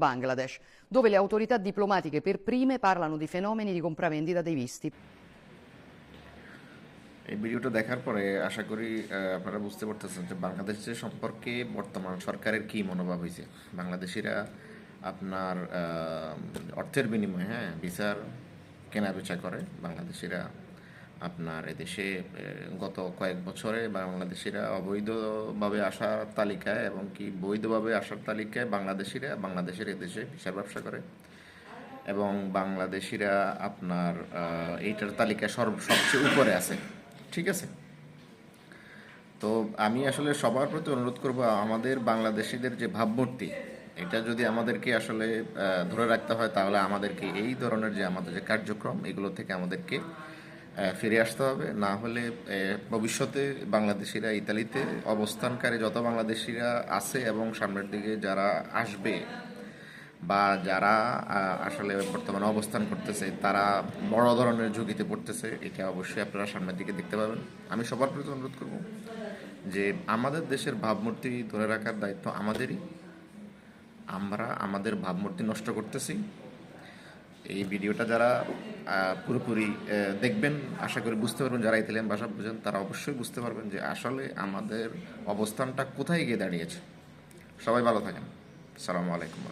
Bangladesh, dove le autorità diplomatiche per prime parlano di fenomeni di compravendita dei visti. এই ভিডিওটা দেখার পরে আশা করি আপনারা বুঝতে পারতেছেন যে বাংলাদেশের সম্পর্কে বর্তমান সরকারের কি মনোভাব হয়েছে। বাংলাদেশিরা আপনার অর্থের বিনিময়ে ভিসার কেনা বেচা করে। বাংলাদেশিরা আপনার এদেশে গত কয়েক বছরে বাংলাদেশিরা অবৈধভাবে আসার তালিকায় এবং কি বৈধভাবে আসার তালিকায় বাংলাদেশের এদেশে ভিসার ব্যবসা করে এবং বাংলাদেশিরা আপনার এইটার তালিকায় সবচেয়ে উপরে আছে। ঠিক আছে, তো আমি আসলে সবার প্রতি অনুরোধ করব, আমাদের বাংলাদেশিদের যে ভাবমূর্তি, এটা যদি আমাদেরকে আসলে ধরে রাখতে হয়, তাহলে আমাদেরকে এই ধরনের যে আমাদের যে কার্যক্রম, এগুলো থেকে আমাদেরকে ফিরে আসতে হবে। না হলে ভবিষ্যতে বাংলাদেশিরা ইতালিতে অবস্থানকারী যত বাংলাদেশিরা আছে এবং সামনের দিকে যারা আসবে বা যারা আসলে বর্তমানে অবস্থান করতেছে, তারা বড় ধরনের ঝুঁকিতে পড়তেছে। এটা অবশ্যই আপনারা সামনের দিকে দেখতে পাবেন। আমি সবার প্রতি অনুরোধ করব যে আমাদের দেশের ভাবমূর্তি ধরে রাখার দায়িত্ব আমাদেরই। আমরা আমাদের ভাবমূর্তি নষ্ট করতেছি। এই ভিডিওটা যারা পুরোপুরি দেখবেন, আশা করি বুঝতে পারবেন, যারা ইতালিয়ান ভাষা বুঝেন তারা অবশ্যই বুঝতে পারবেন যে আসলে আমাদের অবস্থানটা কোথায় গিয়ে দাঁড়িয়েছে। সবাই ভালো থাকেন। আসসালামু আলাইকুম।